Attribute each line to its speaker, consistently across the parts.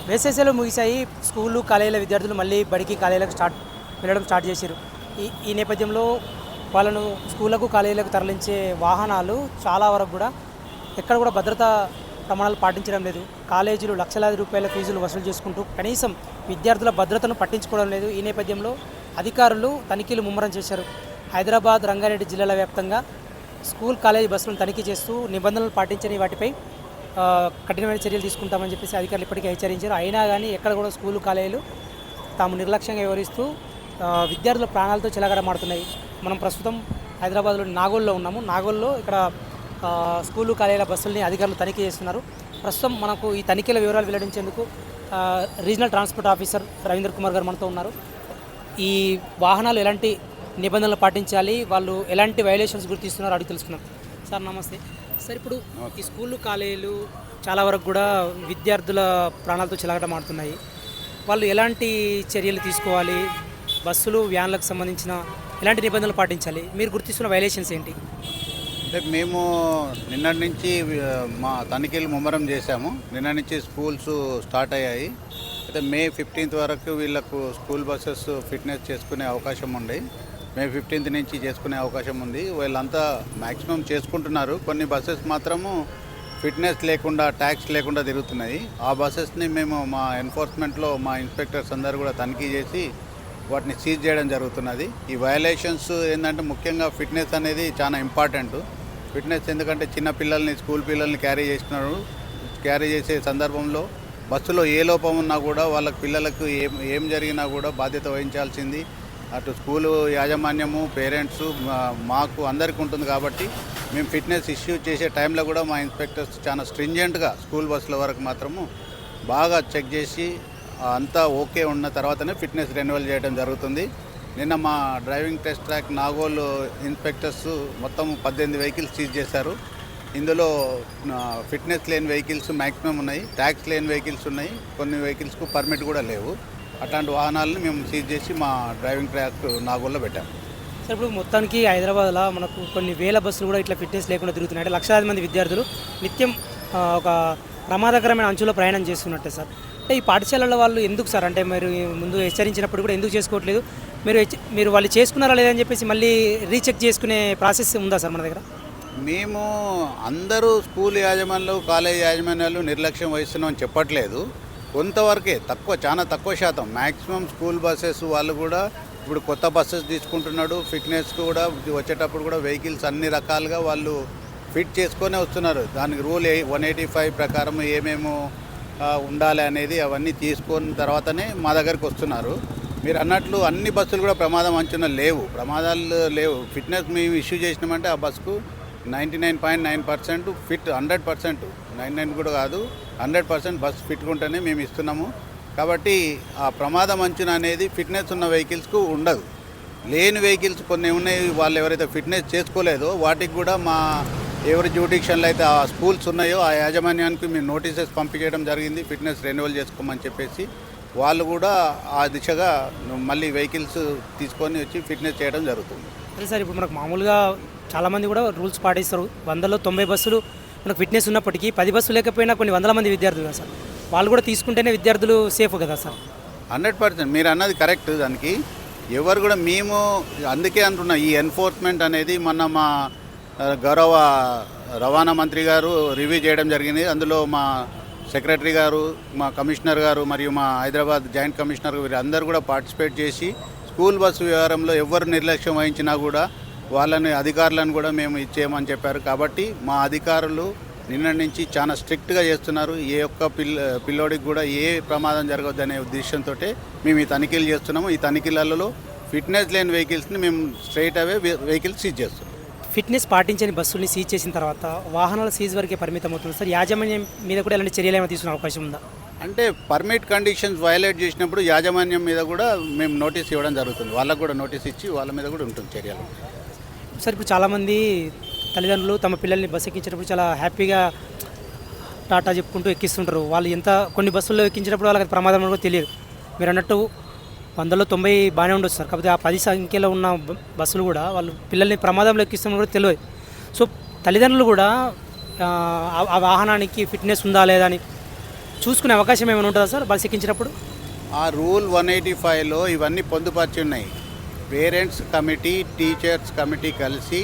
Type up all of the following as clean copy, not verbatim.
Speaker 1: వేసవిలో ముగిశాయి. స్కూళ్ళు కాలేజీల విద్యార్థులు మళ్ళీ బడికి కాలేజీలకు వెళ్ళడం స్టార్ట్ చేశారు. ఈ నేపథ్యంలో వాళ్ళను స్కూళ్ళకు కాలేజీలకు తరలించే వాహనాలు చాలా వరకు కూడా ఎక్కడ కూడా భద్రతా ప్రమాణాలు పాటించడం లేదు. కాలేజీలు లక్షలాది రూపాయల ఫీజులు వసూలు చేసుకుంటూ కనీసం విద్యార్థుల భద్రతను పట్టించుకోవడం లేదు. ఈ నేపథ్యంలో అధికారులు తనిఖీలు ముమ్మరం చేశారు. హైదరాబాద్, రంగారెడ్డి జిల్లాల వ్యాప్తంగా స్కూల్ కాలేజీ బస్సులను తనిఖీ చేస్తూ నిబంధనలు పాటించని వాటిపై కఠినమైన చర్యలు తీసుకుంటామని చెప్పేసి అధికారులు ఇప్పటికే హెచ్చరించారు. అయినా కానీ ఎక్కడ కూడా స్కూలు కాలేజీలు తాము నిర్లక్ష్యంగా వ్యవహరిస్తూ విద్యార్థుల ప్రాణాలతో చిలకడమాడుతున్నాయి. మనం ప్రస్తుతం హైదరాబాద్లోని నాగోల్లో ఉన్నాము. నాగోల్లో ఇక్కడ స్కూలు కాలేజీల బస్సుల్ని అధికారులు తనిఖీ చేస్తున్నారు. ప్రస్తుతం మనకు ఈ తనిఖీల వివరాలు వెల్లడించేందుకు regional transport officer Ravindra Kumar గారు మనతో ఉన్నారు. ఈ వాహనాలు ఎలాంటి నిబంధనలు పాటించాలి, వాళ్ళు ఎలాంటి వైలేషన్స్ గుర్తిస్తున్నారో అడిగి తెలుసుకున్నాం. సార్ నమస్తే. సార్ ఇప్పుడు ఈ స్కూళ్ళు కాలేజీలు చాలా వరకు కూడా విద్యార్థుల ప్రాణాలతో చిలకటమాడుతున్నాయి. వాళ్ళు ఎలాంటి చర్యలు తీసుకోవాలి, బస్సులు వ్యాన్లకు సంబంధించిన ఎలాంటి నిబంధనలు పాటించాలి, మీరు గుర్తిస్తున్న వైలేషన్స్ ఏంటి?
Speaker 2: అంటే మేము నిన్నటి నుంచి మా తనిఖీలు ముమ్మరం చేశాము. నిన్న నుంచి స్కూల్స్ స్టార్ట్ అయ్యాయి. అయితే మే 15th వరకు వీళ్ళకు స్కూల్ బస్సెస్ ఫిట్నెస్ చేసుకునే అవకాశం ఉంది. మే 15th నుంచి చేసుకునే అవకాశం ఉంది. వీళ్ళంతా మ్యాక్సిమం చేసుకుంటున్నారు. కొన్ని బస్సెస్ మాత్రము ఫిట్నెస్ లేకుండా, ట్యాక్స్ లేకుండా తిరుగుతున్నాయి. ఆ బస్సెస్ని మేము మా ఎన్ఫోర్స్మెంట్లో మా ఇన్స్పెక్టర్స్ అందరూ కూడా తనిఖీ చేసి వాటిని సీజ్ చేయడం జరుగుతున్నది. ఈ వయలేషన్స్ ఏంటంటే ముఖ్యంగా ఫిట్నెస్ అనేది చాలా ఇంపార్టెంట్. ఫిట్నెస్ ఎందుకంటే చిన్న పిల్లల్ని, స్కూల్ పిల్లల్ని క్యారీ చేసే సందర్భంలో బస్సులో ఏ లోపం ఉన్నా కూడా వాళ్ళకి పిల్లలకు ఏం జరిగినా కూడా బాధ్యత వహించాల్సింది అటు స్కూలు యాజమాన్యము, పేరెంట్స్, మాకు అందరికీ ఉంటుంది. కాబట్టి మేము ఫిట్నెస్ ఇష్యూ చేసే టైంలో కూడా మా ఇన్స్పెక్టర్స్ చాలా స్ట్రింజెంట్గా స్కూల్ బస్సుల వరకు మాత్రము బాగా చెక్ చేసి అంతా ఓకే ఉన్న తర్వాతనే ఫిట్నెస్ రెన్యువల్ చేయడం జరుగుతుంది. నిన్న మా driving test track Nagole inspectors మొత్తం 18 వెహికల్స్ సీజ్ చేశారు. ఇందులో ఫిట్నెస్ లేని వెహికల్స్ మ్యాక్సిమం ఉన్నాయి, ట్యాక్స్ లేని వెహికల్స్ ఉన్నాయి, కొన్ని వెహికల్స్కు పర్మిట్ కూడా లేవు. అట్లాంటి వాహనాలను మేము సీజ్ చేసి మా డ్రైవింగ్ ట్రాక్ నాగోల్లో పెట్టాము.
Speaker 1: సార్ ఇప్పుడు మొత్తానికి హైదరాబాద్లో మనకు కొన్ని వేల బస్సులు కూడా ఇట్లా ఫిట్నెస్ లేకుండా తిరుగుతున్నాయి. అంటే లక్షలాది మంది విద్యార్థులు నిత్యం ఒక ప్రమాదకరమైన అంచులో ప్రయాణం చేస్తున్నట్టే సార్. అంటే ఈ పాఠశాలల వాళ్ళు ఎందుకు సార్, అంటే మీరు ముందు హెచ్చరించినప్పుడు కూడా ఎందుకు చేసుకోవట్లేదు? మీరు వాళ్ళు చేసుకున్నారా లేదని చెప్పేసి మళ్ళీ రీచెక్ చేసుకునే ప్రాసెస్ ఉందా సార్ మన దగ్గర?
Speaker 2: మేము అందరూ స్కూల్ యాజమాన్యాలు, కాలేజ్ యాజమాన్యాలు నిర్లక్ష్యం వహిస్తున్నామని చెప్పట్లేదు. కొంతవరకే, చాలా తక్కువ శాతం. మ్యాక్సిమం స్కూల్ బస్సెస్ వాళ్ళు కూడా ఇప్పుడు కొత్త బస్సెస్ తీసుకుంటున్నాడు. ఫిట్నెస్ కూడా వచ్చేటప్పుడు కూడా వెహికల్స్ అన్ని రకాలుగా వాళ్ళు ఫిట్ చేసుకొనే వస్తున్నారు. దానికి రూల్ 185 ప్రకారం ఏమేమో ఉండాలి అనేది అవన్నీ తీసుకున్న తర్వాతనే మా దగ్గరికి వస్తున్నారు. మీరు అన్నట్లు అన్ని బస్సులు కూడా ప్రమాదం అంచనా ప్రమాదాలు లేవు. ఫిట్నెస్ మేము ఇష్యూ చేసినామంటే ఆ బస్సుకు 99.9% ఫిట్, 100%, 99 కూడా కాదు, 100% బస్సు ఫిట్గా ఉంటేనే మేము ఇస్తున్నాము. కాబట్టి ఆ ప్రమాదం అంచనా అనేది ఫిట్నెస్ ఉన్న వెహికల్స్కు ఉండదు. లేని వెహికల్స్ కొన్ని ఉన్నాయి, వాళ్ళు ఎవరైతే ఫిట్నెస్ చేసుకోలేదో వాటికి కూడా మా ఎవరి జ్యూడిక్షన్లో అయితే ఆ స్కూల్స్ ఉన్నాయో ఆ యాజమాన్యానికి మేము నోటీసెస్ పంపించడం జరిగింది. ఫిట్నెస్ రెన్యువల్ చేసుకోమని చెప్పేసి వాళ్ళు కూడా ఆ దిశగా మళ్ళీ వెహికల్స్ తీసుకొని వచ్చి ఫిట్నెస్ చేయడం జరుగుతుంది.
Speaker 1: అదే సార్, ఇప్పుడు మనకు మామూలుగా చాలామంది కూడా రూల్స్ పాటిస్తారు. 100లో 90 బస్సులు మనకు ఫిట్నెస్ ఉన్నప్పటికీ 10 బస్సులు లేకపోయినా కొన్ని వందల మంది విద్యార్థులు కదా సార్, వాళ్ళు కూడా తీసుకుంటేనే విద్యార్థులు సేఫ్ కదా సార్?
Speaker 2: 100% మీరు అన్నది కరెక్ట్. దానికి ఎవరు కూడా మేము అందుకే అంటున్నాం, ఈ ఎన్ఫోర్స్మెంట్ అనేది మొన్న మా గౌరవ రవాణా మంత్రి గారు రివ్యూ చేయడం జరిగింది. అందులో మా సెక్రటరీ గారు, మా కమిషనర్ గారు మరియు మా హైదరాబాద్ జాయింట్ కమిషనర్ వీరందరూ కూడా పార్టిసిపేట్ చేసి స్కూల్ బస్సు వ్యవహారంలో ఎవరు నిర్లక్ష్యం వహించినా కూడా వాళ్ళని అధికారులను కూడా మేము ఇచ్చేయమని చెప్పారు. కాబట్టి మా అధికారులు నిన్న నుంచి చాలా స్ట్రిక్ట్గా చేస్తున్నారు. ఏ ఒక్క పిల్లోడికి కూడా ఏ ప్రమాదం జరగవద్దనే ఉద్దేశంతో మేము ఈ తనిఖీలు చేస్తున్నాము. ఈ తనిఖీలలో ఫిట్నెస్ లేని వెహికల్స్ని మేము స్ట్రైట్ అవే వెహికల్స్ సీజ్ చేస్తున్నాం.
Speaker 1: ఫిట్నెస్ పాటించని బస్సుల్ని సీజ్ చేసిన తర్వాత వాహనాల సీజ్ వరకే పరిమితం అవుతుంది సార్. యాజమాన్యం మీద కూడా ఎలాంటి చర్యలు ఏమైనా తీసుకునే అవకాశం ఉందా?
Speaker 2: అంటే పర్మిట్ కండిషన్స్ వయలేట్ చేసినప్పుడు యాజమాన్యం మీద కూడా మేము నోటీస్ ఇవ్వడం జరుగుతుంది. వాళ్ళకు కూడా నోటీస్ ఇచ్చి వాళ్ళ మీద కూడా ఉంటుంది చర్యలు.
Speaker 1: సార్ ఇప్పుడు చాలామంది తల్లిదండ్రులు తమ పిల్లల్ని బస్సు ఎక్కించేటప్పుడు చాలా హ్యాపీగా టాటా చెప్పుకుంటూ ఎక్కిస్తుంటారు. వాళ్ళు కొన్ని బస్సుల్లో ఎక్కించేటప్పుడు వాళ్ళకి ప్రమాదం కూడా తెలియదు. మీరు అన్నట్టు 100లో 90 బాగానే ఉండొచ్చు సార్, కాకపోతే ఆ 10 సంఖ్యలో ఉన్న బస్సులు కూడా వాళ్ళు పిల్లల్ని ప్రమాదంలో ఎక్కిస్తున్నా కూడా తెలియదు. సో తల్లిదండ్రులు కూడా ఆ వాహనానికి ఫిట్నెస్ ఉందా లేదా అని చూసుకునే అవకాశం ఏమైనా ఉంటుందా సార్ బస్ ఎక్కించినప్పుడు?
Speaker 2: ఆ రూల్ 185లో ఇవన్నీ పొందుపరిచి ఉన్నాయి. పేరెంట్స్ కమిటీ, టీచర్స్ కమిటీ కలిసి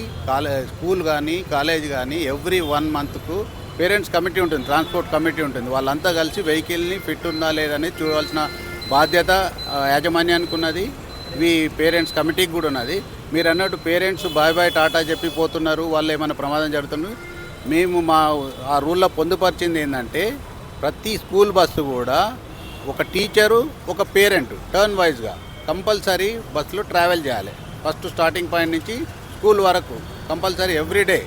Speaker 2: స్కూల్ కానీ కాలేజ్ కానీ ఎవ్రీ 1 మంత్కు పేరెంట్స్ కమిటీ ఉంటుంది, ట్రాన్స్పోర్ట్ కమిటీ ఉంటుంది. వాళ్ళంతా కలిసి వెహికల్ని ఫిట్ ఉందా లేదని చూడాల్సిన బాధ్యత యాజమాన్యానికి ఉన్నది, పేరెంట్స్ కమిటీకి కూడా ఉన్నది. మీరు అన్నట్టు పేరెంట్స్ బాయ్ బాయ్ టాటా చెప్పి పోతున్నారు, వాళ్ళు ఏమైనా ప్రమాదం జరుగుతుంది. మేము ఆ రూల్లో పొందుపరిచింది ఏంటంటే ప్రతి స్కూల్ బస్సు కూడా ఒక టీచరు ఒక పేరెంట్ టర్న్ వైజ్గా కంపల్సరీ బస్సులో ట్రావెల్ చేయాలి. ఫస్ట్ స్టార్టింగ్ పాయింట్ నుంచి స్కూల్ వరకు కంపల్సరీ ఎవ్రీడే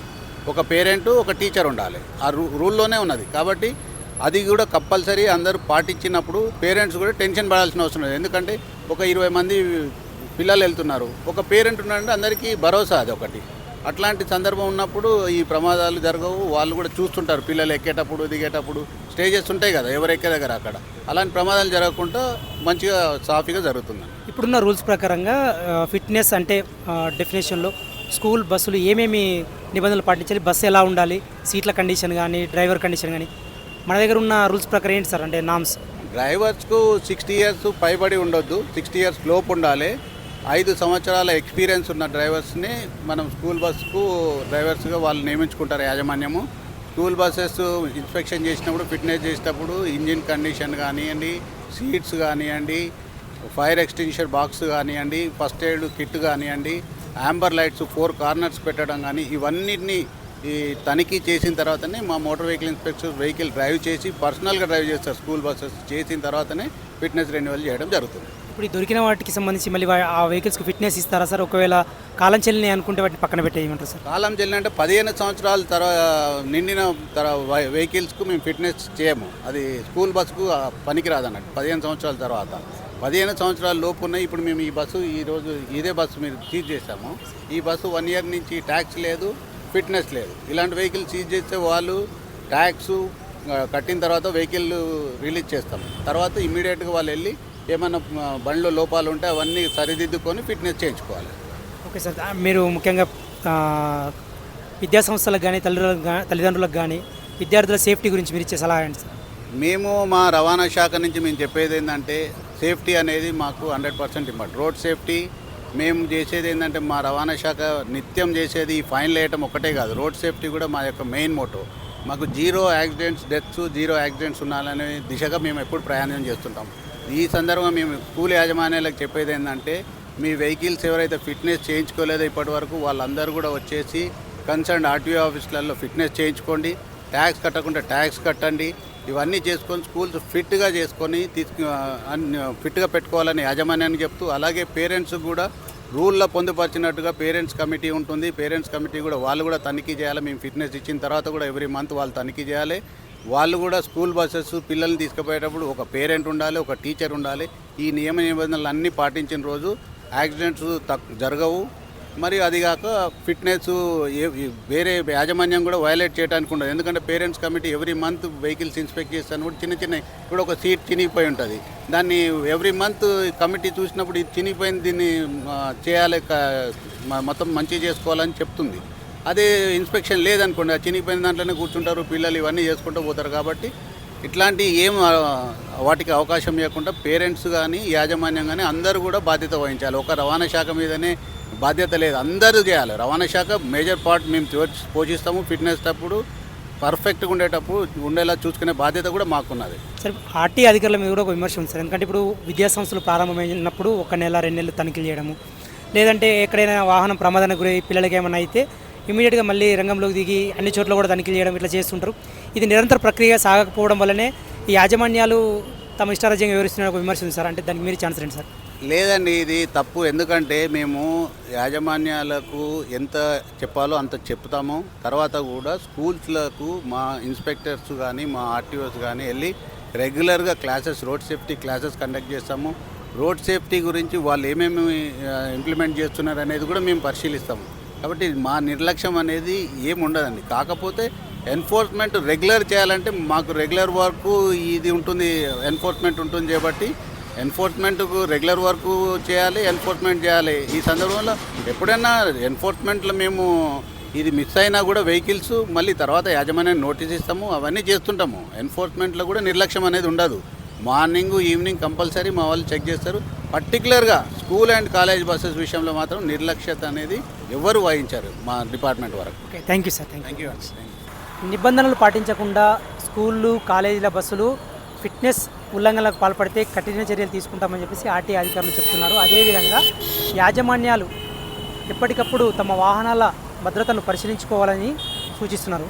Speaker 2: ఒక పేరెంటు ఒక టీచర్ ఉండాలి. ఆ రూల్లోనే ఉన్నది. కాబట్టి అది కూడా కంపల్సరీ అందరూ పాటించినప్పుడు పేరెంట్స్ కూడా టెన్షన్ పడాల్సిన అవసరం లేదు. ఎందుకంటే ఒక 20 మంది పిల్లలు వెళ్తున్నారు, ఒక పేరెంట్ ఉన్నాడంటే అందరికీ భరోసా అది ఒకటి. అట్లాంటి సందర్భం ఉన్నప్పుడు ఈ ప్రమాదాలు జరగవు. వాళ్ళు కూడా చూస్తుంటారు, పిల్లలు ఎక్కేటప్పుడు దిగేటప్పుడు స్టేజెస్ ఉంటాయి కదా ఎవరు ఎక్కే దగ్గర, అక్కడ అలాంటి ప్రమాదాలు జరగకుండా మంచిగా సాఫీగా జరుగుతుంది.
Speaker 1: ఇప్పుడున్న రూల్స్ ప్రకారంగా ఫిట్నెస్ అంటే డెఫినేషన్లో స్కూల్ బస్సులు ఏమేమి నిబంధనలు పాటించాలి, బస్సు ఎలా ఉండాలి, సీట్ల కండిషన్ కానీ డ్రైవర్ కండిషన్ కానీ మన దగ్గర ఉన్న రూల్స్ ప్రకారం ఏంటి సార్ అంటే నామ్స్?
Speaker 2: డ్రైవర్స్కు 60 ఇయర్స్ పైబడి ఉండొద్దు, 60 ఇయర్స్ లోపు ఉండాలి. 5 సంవత్సరాల ఎక్స్పీరియన్స్ ఉన్న డ్రైవర్స్ని మనం స్కూల్ బస్సుకు డ్రైవర్స్గా వాళ్ళు నియమించుకుంటారు యాజమాన్యము. స్కూల్ బస్సెస్ ఇన్స్పెక్షన్ చేసినప్పుడు, ఫిట్నెస్ చేసేటప్పుడు ఇంజిన్ కండిషన్ కానివ్వండి, సీట్స్ కానివ్వండి, ఫైర్ ఎక్స్టింగ్విషర్ బాక్స్ కానివ్వండి, ఫస్ట్ ఎయిడ్ కిట్ కానివ్వండి, యాంబర్ లైట్స్ 4 కార్నర్స్ పెట్టడం కానీ ఇవన్నిటిని తనిఖీ చేసిన తర్వాతనే మా motor vehicle inspector vehicle drive చేసి పర్సనల్గా డ్రైవ్ చేస్తారు. స్కూల్ బస్సెస్ చేసిన తర్వాతనే ఫిట్నెస్ రెన్యువల్ చేయడం జరుగుతుంది.
Speaker 1: ఇప్పుడు ఈ దొరికిన వాటికి సంబంధించి మళ్ళీ ఆ వెహికల్స్కి ఫిట్నెస్ ఇస్తారా సార్? ఒకవేళ కాలం చెల్లిని అనుకుంటే వాటిని పక్కన పెట్టేయమంటారు సార్?
Speaker 2: కాలం చెల్లినంటే 15 సంవత్సరాల నిండిన వెహికల్స్కు మేము ఫిట్నెస్ చేయము. అది స్కూల్ బస్సుకు పనికిరాదు అన్నట్టు. 15 సంవత్సరాల తర్వాత 15 సంవత్సరాల లోపు ఉన్నాయి. ఇప్పుడు మేము ఈ బస్సు ఈరోజు ఇదే బస్సు మీరు సీజ్ చేసాము. ఈ బస్సు 1 ఇయర్ నుంచి ట్యాక్స్ లేదు, ఫిట్నెస్ లేదు. ఇలాంటి వెహికల్ సీజ్ చేస్తే వాళ్ళు ట్యాక్స్ కట్టిన తర్వాత వెహికల్ రిలీజ్ చేస్తాం. తర్వాత ఇమ్మీడియట్గా వాళ్ళు వెళ్ళి ఏమైనా బండ్లో లోపాలు ఉంటే అవన్నీ సరిదిద్దుకొని ఫిట్నెస్ చేయించుకోవాలి.
Speaker 1: ఓకే సార్, మీరు ముఖ్యంగా విద్యాసంస్థలకు కానీ తల్లిదండ్రులకు కానీ విద్యార్థుల సేఫ్టీ గురించి మీరు ఇచ్చే సలహా ఏంటి సార్?
Speaker 2: మేము మా రవాణా శాఖ నుంచి మేము చెప్పేది ఏంటంటే సేఫ్టీ అనేది మాకు 100% ఇంపార్టెంట్. రోడ్ సేఫ్టీ మేము చేసేది ఏంటంటే మా రవాణా శాఖ నిత్యం చేసేది ఫైన్లు వేయటం ఒక్కటే కాదు, రోడ్ సేఫ్టీ కూడా మా యొక్క మెయిన్ మోటో. మాకు 0 యాక్సిడెంట్స్, డెత్స్ 0 యాక్సిడెంట్స్ ఉండాలనే దిశగా మేము ఎప్పుడు ప్రయాణం చేస్తుంటాం. ఈ సందర్భంగా మేము స్కూల్ యాజమాన్యాలకు చెప్పేది ఏంటంటే మీ వెహికల్స్ ఎవరైతే ఫిట్నెస్ చేయించుకోలేదో ఇప్పటివరకు వాళ్ళందరూ కూడా వచ్చేసి కన్సర్న్ ఆర్టీఓ ఆఫీసులలో ఫిట్నెస్ చేయించుకోండి, ట్యాక్స్ కట్టకుండా ట్యాక్స్ కట్టండి. ఇవన్నీ చేసుకొని స్కూల్స్ ఫిట్గా చేసుకొని ఫిట్గా పెట్టుకోవాలని యాజమాన్యానికి చెప్తూ, అలాగే పేరెంట్స్ కూడా రూల్లో పొందుపరిచినట్టుగా పేరెంట్స్ కమిటీ ఉంటుంది. పేరెంట్స్ కమిటీ కూడా వాళ్ళు కూడా తనిఖీ చేయాలి. మేము ఫిట్నెస్ ఇచ్చిన తర్వాత కూడా ఎవ్రీ మంత్ వాళ్ళు తనిఖీ చేయాలి. వాళ్ళు కూడా స్కూల్ బస్సెస్ పిల్లల్ని తీసుకుపోయేటప్పుడు ఒక పేరెంట్ ఉండాలి, ఒక టీచర్ ఉండాలి. ఈ నియమ నిబంధనలు అన్నీ పాటించిన రోజు యాక్సిడెంట్స్ జరగవు. మరియు అదిగాక ఫిట్నెస్ వేరే యాజమాన్యం కూడా వైలేట్ చేయడానికి ఉండదు. ఎందుకంటే parents committee every month vehicles inspect చేస్తాను కూడా చిన్న ఇప్పుడు ఒక సీట్ చినిగిపోయి ఉంటుంది, దాన్ని ఎవ్రీ మంత్ కమిటీ చూసినప్పుడు ఇది చినిగిపోయింది, దీన్ని చేయాలి, మొత్తం మంచిగా చేసుకోవాలని చెప్తుంది. అదే ఇన్స్పెక్షన్ లేదనుకోండి, ఆ చినిగిపోయిన దాంట్లోనే కూర్చుంటారు పిల్లలు, ఇవన్నీ చేసుకుంటూ పోతారు. కాబట్టి ఇట్లాంటి వాటికి అవకాశం ఇవ్వకుండా పేరెంట్స్ కానీ యాజమాన్యం కానీ అందరూ కూడా బాధ్యత వహించాలి. ఒక రవాణా శాఖ మీదనే బాధ్యత లేదు, అందరూ చేయాలి. రవాణా శాఖ మేజర్ పార్ట్ మేము పోషిస్తాము. ఫిట్నెస్ అప్పుడు పర్ఫెక్ట్గా ఉండేలా చూసుకునే బాధ్యత కూడా మాకున్నది.
Speaker 1: సరే, ఆర్టీ అధికారుల మీద కూడా ఒక విమర్శ ఉంది సార్. ఎందుకంటే ఇప్పుడు విద్యాసంస్థలు ప్రారంభమైనప్పుడు 1 నెల 2 నెలలు తనిఖీలు చేయడము, లేదంటే ఎక్కడైనా వాహనం ప్రమాదానికి గురై పిల్లలకి ఏమైనా అయితే ఇమీడియట్గా మళ్ళీ రంగంలోకి దిగి అన్ని చోట్ల కూడా తనిఖీలు చేయడం ఇట్లా చేస్తుంటారు. ఇది నిరంతర ప్రక్రియ సాగకపోవడం వల్లనే ఈ యాజమాన్యాలు తమ ఇష్టారాజ్యంగా వివరిస్తున్న ఒక విమర్శ ఉంది సార్. అంటే దానికి మీరు ఛాన్స్ రండి సార్.
Speaker 2: లేదండి, ఇది తప్పు. ఎందుకంటే మేము యాజమాన్యాలకు ఎంత చెప్పాలో అంత చెప్తాము. తర్వాత కూడా స్కూల్స్లకు మా ఇన్స్పెక్టర్స్ కానీ మా ఆర్టీఓస్ కానీ వెళ్ళి రెగ్యులర్గా classes, road safety classes conduct చేస్తాము. రోడ్ సేఫ్టీ గురించి వాళ్ళు ఏమేమి ఇంప్లిమెంట్ చేస్తున్నారు అనేది కూడా మేము పరిశీలిస్తాము. కాబట్టి మా నిర్లక్ష్యం అనేది ఏమి ఉండదండి. కాకపోతే ఎన్ఫోర్స్మెంట్ రెగ్యులర్ చేయాలంటే మాకు రెగ్యులర్ వర్క్ ఇది ఉంటుంది, ఎన్ఫోర్స్మెంట్ ఉంటుంది. కాబట్టి ఎన్ఫోర్స్మెంట్కు రెగ్యులర్ వర్క్ చేయాలి, ఎన్ఫోర్స్మెంట్ చేయాలి. ఈ సందర్భంలో ఎప్పుడైనా ఎన్ఫోర్స్మెంట్లో మేము ఇది మిస్ అయినా కూడా వెహికల్స్ మళ్ళీ తర్వాత యాజమాన్యాన్ని నోటీస్ ఇస్తాము, అవన్నీ చేస్తుంటాము. ఎన్ఫోర్స్మెంట్లో కూడా నిర్లక్ష్యం అనేది ఉండదు. మార్నింగ్ ఈవినింగ్ కంపల్సరీ మా వాళ్ళు చెక్ చేస్తారు. పర్టికులర్గా స్కూల్ అండ్ కాలేజ్ బస్సెస్ విషయంలో మాత్రం నిర్లక్ష్యత అనేది ఎవరు వహించారు మా డిపార్ట్మెంట్ వరకు.
Speaker 1: Okay, thank you sir, thank
Speaker 2: thank
Speaker 1: you.
Speaker 2: You.
Speaker 1: నిబంధనలు పాటించకుండా స్కూళ్ళు కాలేజీల బస్సులు ఫిట్నెస్ ఉల్లంఘనలకు పాల్పడితే కఠిన చర్యలు తీసుకుంటామని చెప్పేసి ఆర్టీఏ అధికారులు చెప్తున్నారు. అదేవిధంగా యాజమాన్యాలు ఎప్పటికప్పుడు తమ వాహనాల భద్రతను పరిశీలించుకోవాలని సూచిస్తున్నారు.